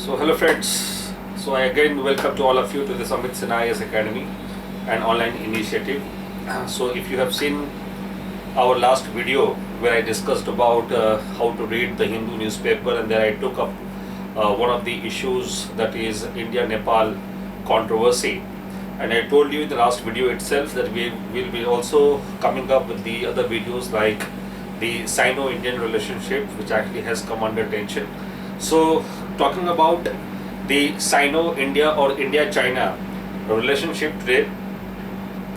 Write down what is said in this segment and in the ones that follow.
So hello friends, so I again welcome to all of you to this Amit Sinha Academy, an online initiative. So if you have seen our last video where I discussed about how to read the Hindu newspaper, and there I took up one of the issues, that is India-Nepal controversy, and I told you in the last video itself that we will be also coming up with the other videos like the Sino-Indian relationship, which actually has come under tension. So talking about the Sino-India or India-China relationship today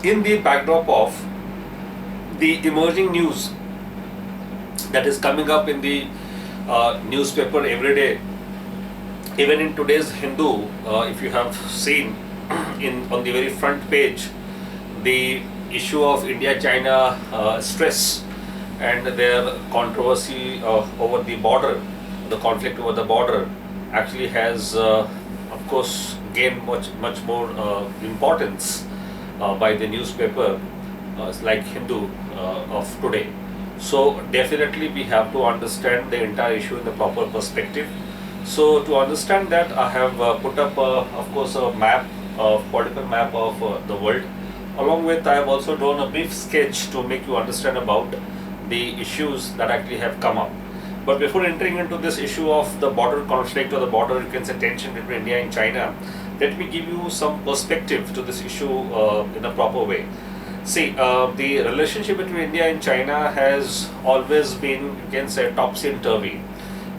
in the backdrop of the emerging news that is coming up in the newspaper every day. Even in today's Hindu, if you have seen on the very front page, the issue of India-China stress and their controversy over the border, the conflict over the border actually has of course gained much more importance by the newspaper like Hindu of today. So definitely we have to understand the entire issue in the proper perspective. So to understand that, I have put up of course a map, political map of the world. Along with, I have also drawn a brief sketch to make you understand about the issues that actually have come up. But before entering into this issue of the border conflict or the border, you can say, tension between India and China, let me give you some perspective to this issue in a proper way. See, the relationship between India and China has always been, you can say, topsy-turvy,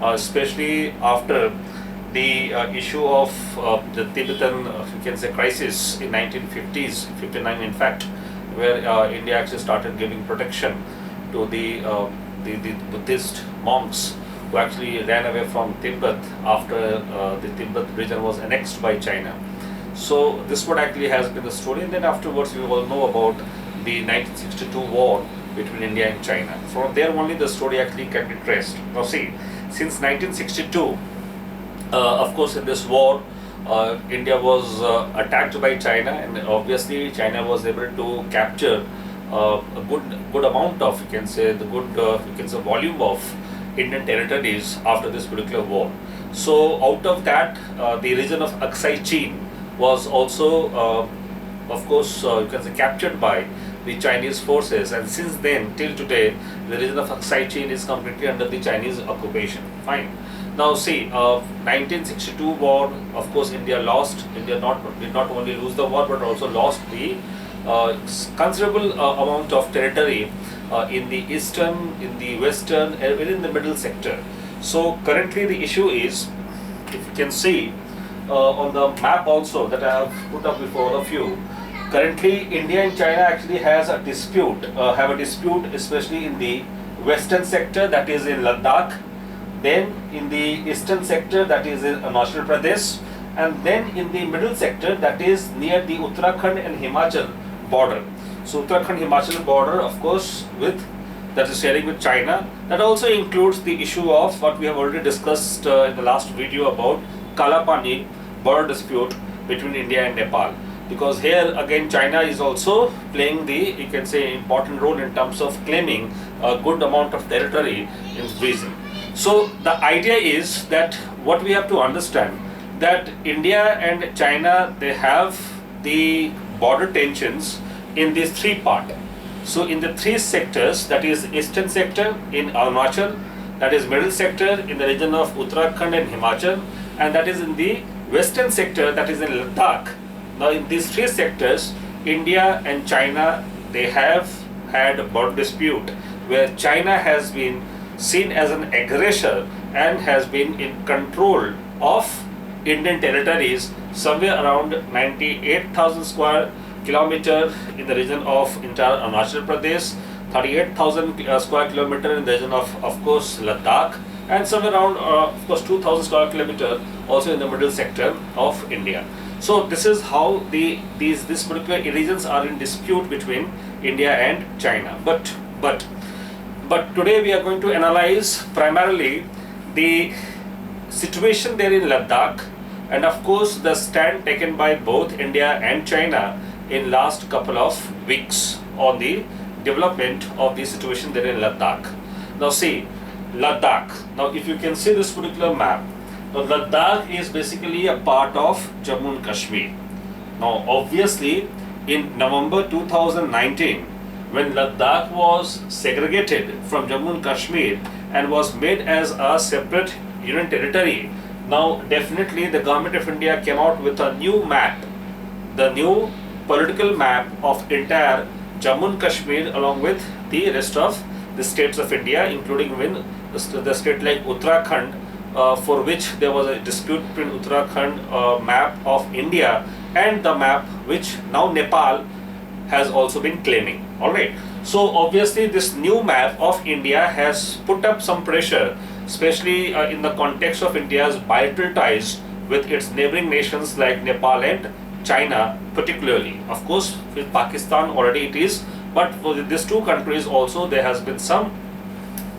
especially after the issue of the Tibetan, you can say, crisis in 1950s, 59 in fact, where India actually started giving protection to the Buddhist monks who actually ran away from Tibet after the Tibet region was annexed by China. So this what actually has been the story, and then afterwards we all know about the 1962 war between India and China. From there only the story actually can be traced. Now see, since 1962, of course in this war, India was attacked by China, and obviously China was able to capture a good amount of, you can say, the good you can say volume of Indian territories after this particular war. So out of that, the region of Aksai Chin was also of course you can say captured by the Chinese forces, and since then till today the region of Aksai Chin is completely under the Chinese occupation. Fine. Now see, 1962 war, of course India lost. India did not only lose the war but also lost the considerable amount of territory in the eastern, in the western, and within the middle sector. So currently the issue is, if you can see on the map also that I have put up before all of you, currently India and China actually has a dispute, especially in the western sector, that is in Ladakh, then in the eastern sector, that is in Arunachal Pradesh, and then in the middle sector, that is near the Uttarakhand and Himachal border. So Uttarakhand Himachal border, of course, with that is sharing with China. That also includes the issue of what we have already discussed in the last video about Kalapani border dispute between India and Nepal, because here again China is also playing the, you can say, important role in terms of claiming a good amount of territory in this region. So the idea is that what we have to understand, that India and China, they have the border tensions in these three parts. So in the three sectors, that is eastern sector in Arunachal, that is middle sector in the region of Uttarakhand and Himachal, and that is in the western sector, that is in Ladakh. Now in these three sectors, India and China, they have had a border dispute where China has been seen as an aggressor and has been in control of Indian territories somewhere around 98,000 square kilometer in the region of entire Arunachal Pradesh, 38,000 square kilometer in the region of course Ladakh, and somewhere around of course 2,000 square kilometer also in the middle sector of India. So this is how these particular regions are in dispute between India and China. But today we are going to analyze primarily the situation there in Ladakh, and of course the stand taken by both India and China in last couple of weeks on the development of the situation there in Ladakh. Now see, Ladakh. Now if you can see this particular map, So Ladakh is basically a part of Jammu and Kashmir. Now, obviously, in November 2019, when Ladakh was segregated from Jammu and Kashmir and was made as a separate union territory, now definitely the government of India came out with a new map, the new political map of entire Jammu and Kashmir along with the rest of the states of India, including even the state like Uttarakhand, for which there was a dispute between Uttarakhand map of India and the map which now Nepal has also been claiming. Alright, so obviously this new map of India has put up some pressure, especially in the context of India's bilateral ties with its neighboring nations like Nepal and China particularly. Of course, with Pakistan already it is, but for these two countries also there has been some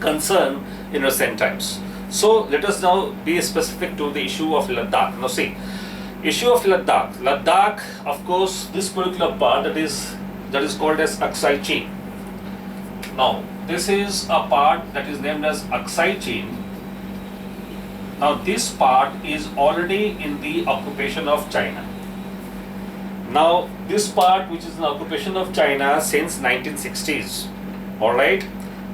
concern in recent times. So let us now be specific to the issue of Ladakh. Now see, issue of Ladakh. Ladakh, of course, this particular part that is called as Aksai Chin. Now this is a part that is named as Aksai Chin. Now this part is already in the occupation of China. Now this part, which is an occupation of China since 1960s, all right,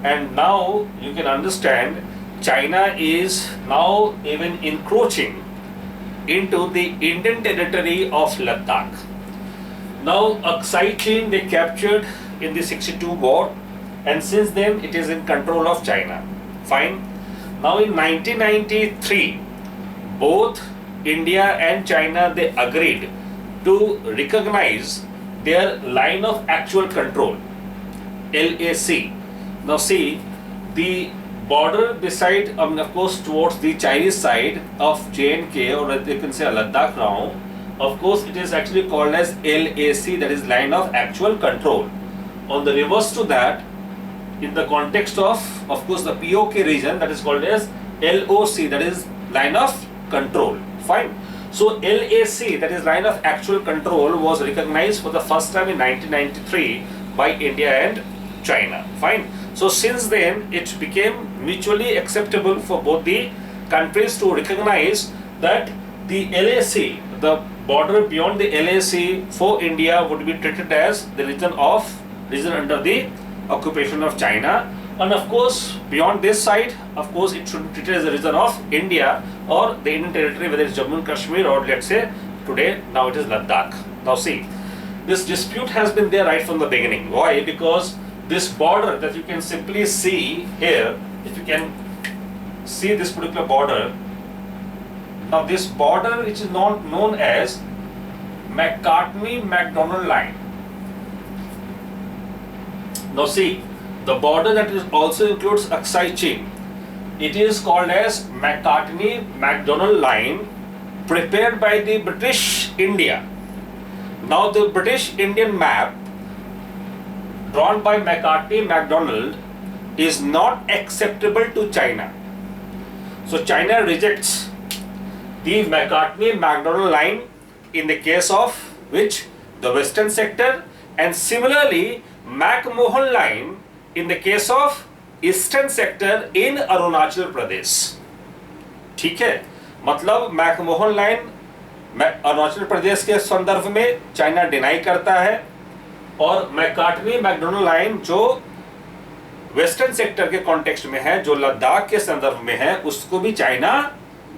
and now you can understand China is now even encroaching into the Indian territory of Ladakh. Now Aksai Chin they captured in the 62 war, and since then it is in control of China. Fine. Now in 1993, both India and China they agreed to recognize their line of actual control, LAC. Now see, the border beside, of course, towards the Chinese side of J&K, or you can say Ladakh now, of course it is actually called as LAC, that is line of actual control. On the reverse to that, in the context of course the POK region, that is called as LOC, that is line of control. Fine. So LAC, that is line of actual control, was recognized for the first time in 1993 by India and China. Fine. So since then it became mutually acceptable for both the countries to recognize that the LAC, the border beyond the LAC for India, would be treated as the region under the occupation of China, and of course beyond this side, of course it should be treated as a region of India or the Indian territory, whether it's Jammu and Kashmir or let's say today now it is Ladakh. Now see, this dispute has been there right from the beginning. Why? Because this border that you can simply see here, if you can see this particular border, now this border which is known as McCartney-MacDonald line. Now see, the border that is also includes Aksai Chin. It is called as McCartney-MacDonald line, prepared by the British India. Now the British Indian map drawn by McCartney-MacDonald is not acceptable to China. So China rejects the McCartney-MacDonald line in the case of which the western sector, and similarly McMahon line in the case of eastern sector in Arunachal Pradesh. ठीक है, मतलब McMahon line Arunachal Pradesh के संदर्भ में China deny करता है, और McCartney McDonald line जो वेस्टर्न सेक्टर के कॉन्टेक्स्ट में है, जो लद्दाख के संदर्भ में है, उसको भी चाइना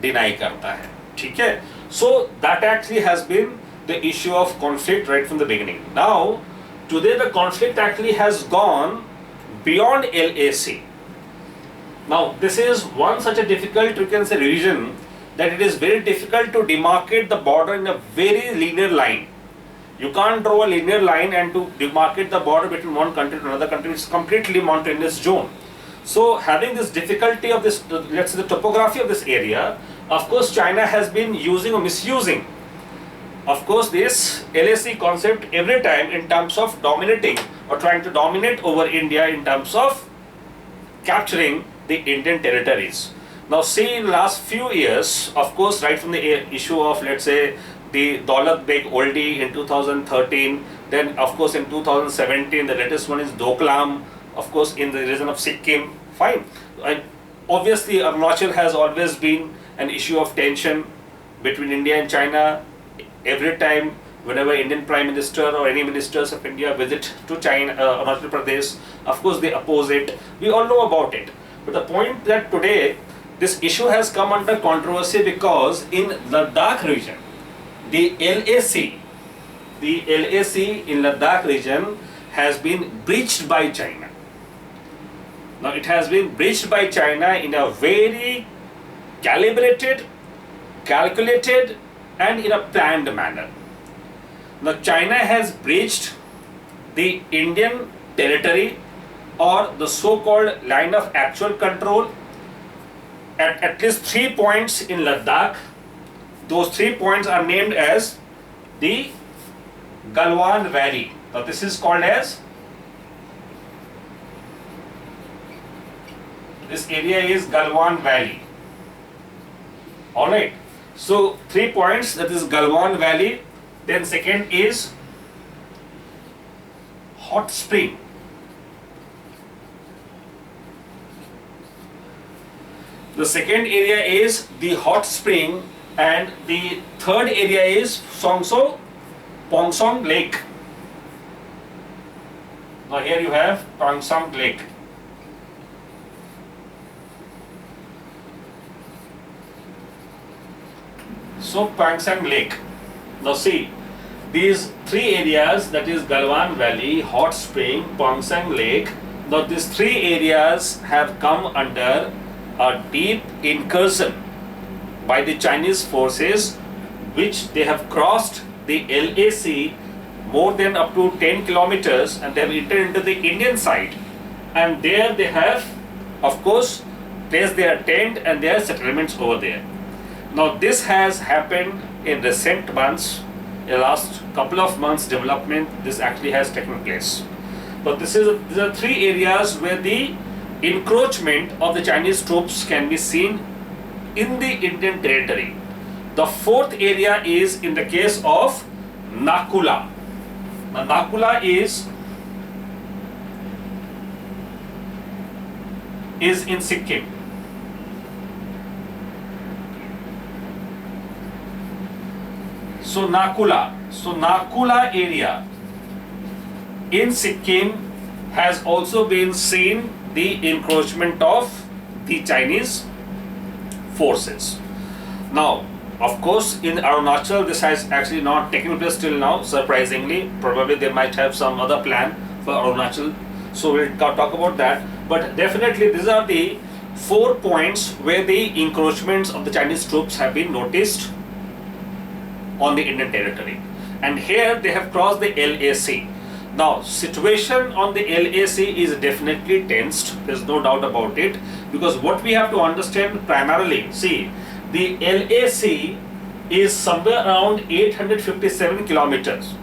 डिनाई करता है। ठीक है, so that actually has been the issue of conflict right from the beginning. Now today the conflict actually has gone beyond LAC. Now this is one such a difficult, you can say, region that it is very difficult to demarcate the border in a very linear line. You can't draw a linear line and to demarcate the border between one country to another country. It's completely mountainous zone. So having this difficulty of this, let's say, the topography of this area, of course China has been using or misusing, of course, this LAC concept every time in terms of dominating or trying to dominate over India in terms of capturing the Indian territories. Now see, in last few years, of course, right from the issue of, let's say, the Daulat Beg oldie in 2013, then of course in 2017 the latest one is Doklam, of course in the region of Sikkim. Fine. Obviously, Arunachal has always been an issue of tension between India and China. Every time, whenever Indian Prime Minister or any ministers of India visit to China, Arunachal Pradesh, of course they oppose it. We all know about it. But the point that today this issue has come under controversy because in Ladakh region, the LAC in Ladakh region has been breached by China. Now it has been breached by China in a very calibrated, calculated and in a planned manner. Now China has breached the Indian territory or the so-called line of actual control at least 3 points in Ladakh. Those 3 points are named as the Galwan Valley. Now this is called as, this area is Galwan Valley. Alright, so 3 points, that is Galwan Valley. Then second is Hot Spring. The second area is the Hot Spring, and the third area is Pongsong Lake. Now here you have Pongsong Lake. So Pongsong Lake. Now see, these 3 areas, that is Galwan Valley, Hot Spring, Pongsong Lake. Now these 3 areas have come under a deep incursion by the Chinese forces, which they have crossed the LAC more than up to 10 kilometers and they have entered into the Indian side, and there they have of course placed their tent and their settlements over there. Now this has happened in recent months, in the last couple of months development, this actually has taken place. But these are 3 areas where the encroachment of the Chinese troops can be seen in the Indian territory. The 4th area is in the case of Nakula. Now Nakula is in Sikkim. So Nakula area in Sikkim has also been seen the encroachment of the Chinese forces. Now, of course, in Arunachal, this has actually not taken place till now, surprisingly. Probably they might have some other plan for Arunachal. So we'll talk about that. But definitely these are the 4 points where the encroachments of the Chinese troops have been noticed on the Indian territory. And here they have crossed the LAC. Now, situation on the LAC is definitely tensed, there's no doubt about it, because what we have to understand primarily, see, the LAC is somewhere around 857 kilometers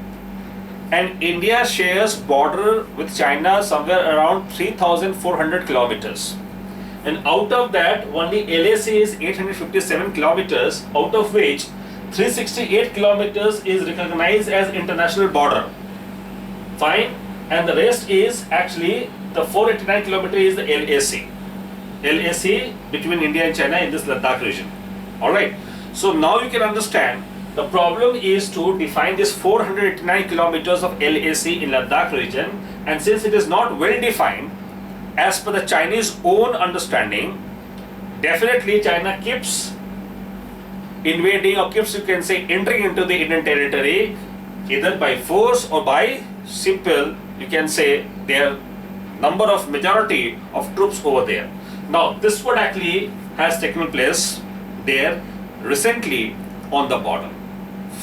and India shares border with China somewhere around 3400 kilometers. And out of that, only LAC is 857 kilometers, out of which 368 kilometers is recognized as international border. Fine, and the rest is actually the 489 kilometer is the LAC between India and China in this Ladakh region. Alright, so now you can understand the problem is to define this 489 kilometers of LAC in Ladakh region, and since it is not well defined as per the Chinese own understanding, definitely China keeps invading or keeps, you can say, entering into the Indian territory either by force or by simple, you can say, their number of majority of troops over there. Now this what actually has taken place there recently on the border.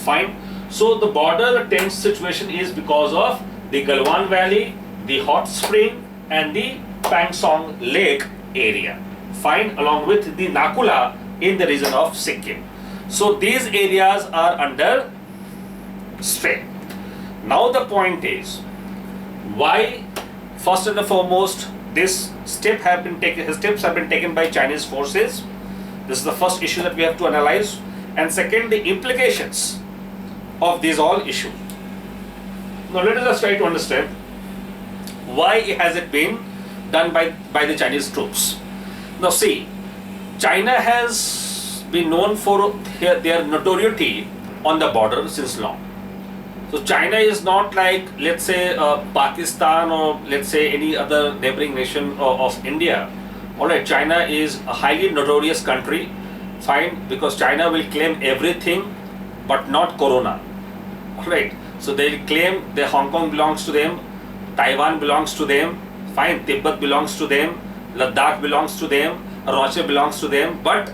Fine. So the border tense situation is because of the Galwan Valley, the Hot Spring and the Pongsong Lake area. Fine, along with the Nakula in the region of Sikkim. So these areas are under strain. Now the point is, why first and foremost this steps have been taken by Chinese forces. This is the first issue that we have to analyze, and second, the implications of these all issues. Now let us just try to understand why has it been done by the Chinese troops. Now see, China has been known for their notoriety on the border since long. So China is not like, let's say, Pakistan or let's say any other neighboring nation of India. Alright, China is a highly notorious country, fine, because China will claim everything but not Corona. Alright, so they will claim that Hong Kong belongs to them, Taiwan belongs to them, fine, Tibet belongs to them, Ladakh belongs to them, Arunachal belongs to them, but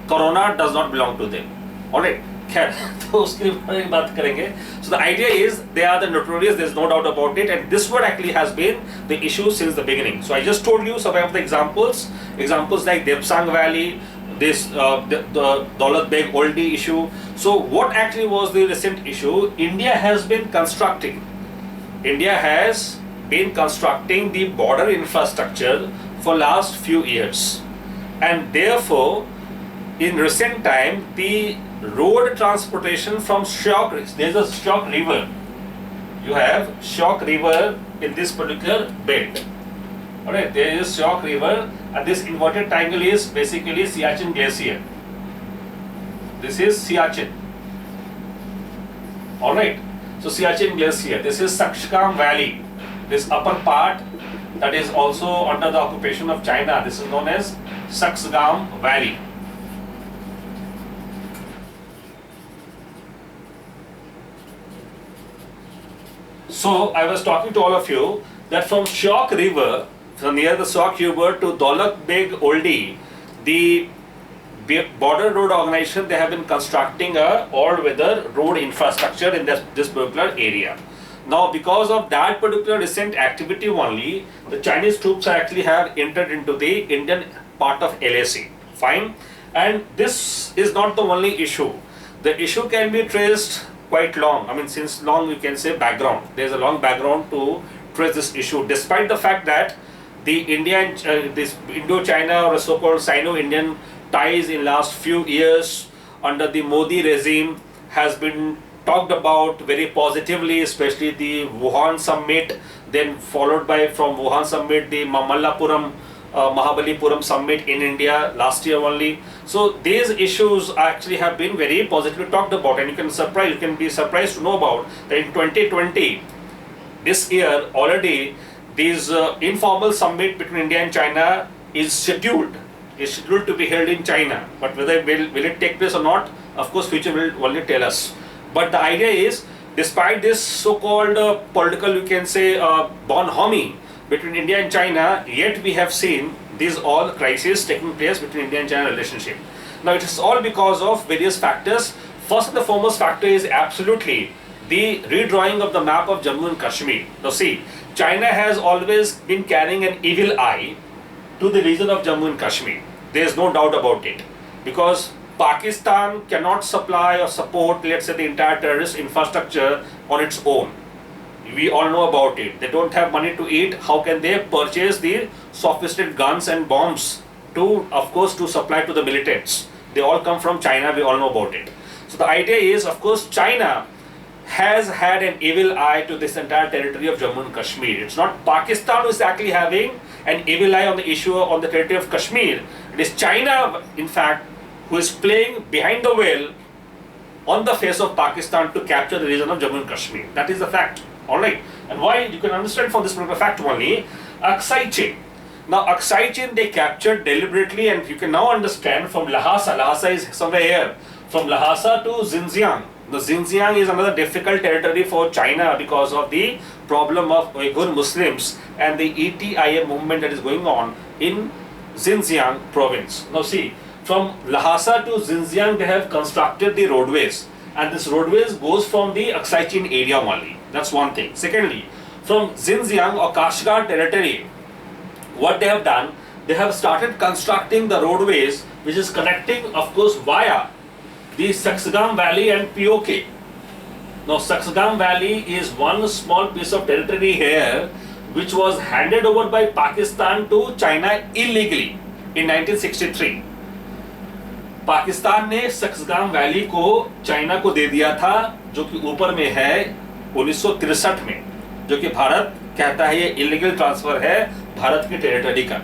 Corona does not belong to them. Alright, तो उसके बारे में बात करेंगे. So the idea is they are the notorious, there is no doubt about it, and this word actually has been the issue since the beginning. So I just told you some of the examples like Depsang Valley, this the Daulat Beg Oldie issue. So what actually was the recent issue? India has been constructing the border infrastructure for last few years, and therefore in recent time the road transportation from Shyok, there is a Shyok river, you have Shyok river in this particular belt. Alright, there is Shyok river, and this inverted triangle is basically Siachen glacier. This is Siachen. Alright, so Siachen glacier, this is Sakshkam valley, this upper part that is also under the occupation of China, this is known as Saksgam valley. So I was talking to all of you that from Shyok river, from near the Shyok river to Daulat Beg Oldie, the border road organization, they have been constructing a all-weather road infrastructure in this particular area. Now because of that particular recent activity only, the Chinese troops actually have entered into the Indian part of LAC. Fine. And this is not the only issue. The issue can be traced quite long. I mean, since long you can say background. There is a long background to trace this issue, despite the fact that the Indian, this Indo-China or so-called Sino-Indian ties in last few years under the Modi regime has been talked about very positively, especially the Wuhan summit, then followed by from Wuhan summit the Mamallapuram, Mahabalipuram summit in India last year only. So these issues actually have been very positively talked about, and you can be surprised to know about that in 2020, this year already, this informal summit between India and China is scheduled to be held in China. But whether will it take place or not, of course future will only tell us. But the idea is, despite this so-called political, you can say, bonhomie between India and China, yet we have seen these all crises taking place between India and China relationship. Now it is all because of various factors. First and the foremost factor is absolutely the redrawing of the map of Jammu and Kashmir. Now see, China has always been carrying an evil eye to the region of Jammu and Kashmir. There is no doubt about it, because Pakistan cannot supply or support, let's say, the entire terrorist infrastructure on its own. We all know about it. They don't have money to eat. How can they purchase the sophisticated guns and bombs to, of course, to supply to the militants? They all come from China. We all know about it. So the idea is, of course, China has had an evil eye to this entire territory of Jammu and Kashmir. It's not Pakistan who is actually having an evil eye on the issue on the territory of Kashmir. It is China, in fact, who is playing behind the veil on the face of Pakistan to capture the region of Jammu and Kashmir. That is the fact. Alright. And why? You can understand from this particular fact only. Aksai Chin. Now Aksai Chin they captured deliberately, and you can now understand from Lhasa. Lhasa is somewhere here. From Lhasa to Xinjiang. The Xinjiang is another difficult territory for China because of the problem of Uyghur Muslims and the ETIM movement that is going on in Xinjiang province. Now see, from Lhasa to Xinjiang they have constructed the roadways, and this roadways goes from the Aksai Chin area only. That's one thing. Secondly, from Xinjiang or Kashgar territory, what they have done, they have started constructing the roadways which is connecting, of course, via the Saksgam Valley and POK. Now Saksgam Valley is one small piece of territory here which was handed over by Pakistan to China illegally in 1963. Pakistan ने सक्सगाम valley को China को दे दिया था, जो कि ऊपर में है 1963 में, जो कि भारत कहता है ये इलीगल ट्रांसफर है भारत के टेरिटरी का.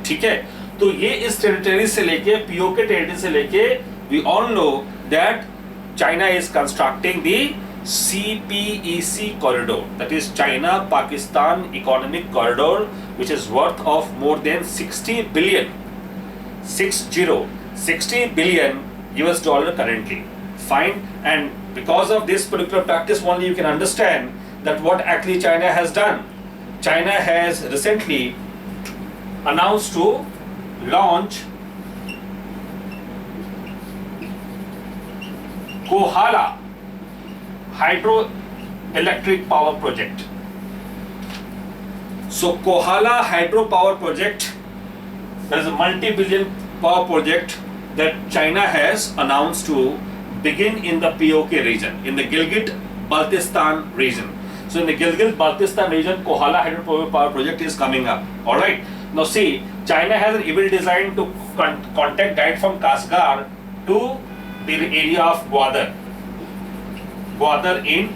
ठीक है, तो ये इस टेरिटरी से लेके पीओके टेरिटरी से लेके we all know that China is constructing the CPEC corridor, that is China Pakistan Economic Corridor, which is worth of more than 60 billion US dollar currently. Fine. And because of this particular practice only you can understand that what actually China has done. China has recently announced to launch Kohala hydroelectric power project. So Kohala hydro power project, there is a multi-billion power project that China has announced to begin in the POK region, in the Gilgit-Baltistan region. So in the Gilgit-Baltistan region, Kohala hydro power project is coming up. All right. Now see, China has an evil design to contact direct from Kashgar to the area of Gwadar in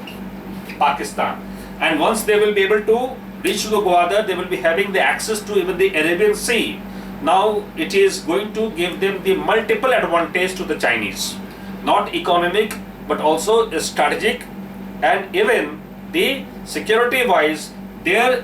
Pakistan, and once they will be able to reach to the Gwadar, they will be having the access to even the Arabian Sea. Now it is going to give them the multiple advantage to the Chinese, not economic but also strategic, and even the security wise their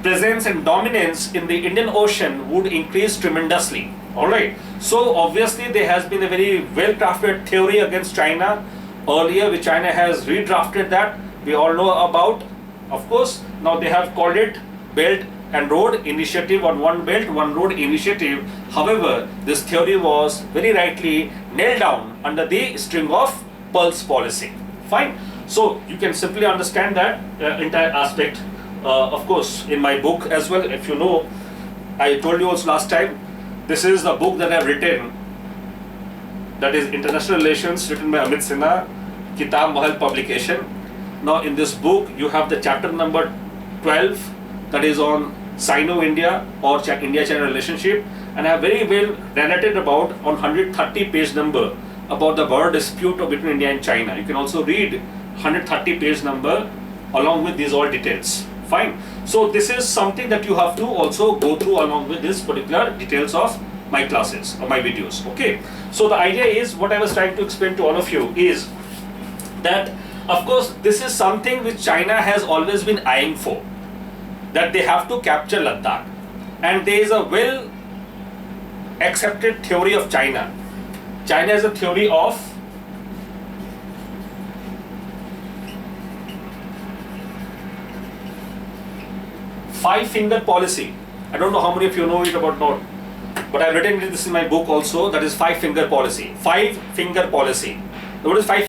presence and dominance in the Indian Ocean would increase tremendously. Alright, so obviously there has been a very well crafted theory against China earlier, which China has redrafted that we all know about. Of course, now they have called it Belt and Road Initiative, or One Belt, One Road Initiative. However, this theory was very rightly nailed down under the string of pulse policy. Fine. So you can simply understand that entire aspect. Of course, in my book as well, if you know, I told you also last time, this is the book that I have written, that is International Relations, written by Amit Sinha, Kitab Mahal publication. Now in this book you have the chapter number 12, that is on Sino-India or India-China relationship, and I have very well narrated about on 130 page number about the border dispute between India and China. You can also read 130 page number along with these all details. Fine. So this is something that you have to also go through along with this particular details of my classes or my videos. Okay. So the idea is, what I was trying to explain to all of you is that of course this is something which China has always been eyeing for, that they have to capture Ladakh, and there is a well accepted theory of China. China has a theory of five-finger policy. I don't know how many of you know it about not, but I've written this in my book also, that is five-finger policy. Five-finger policy. What is five-finger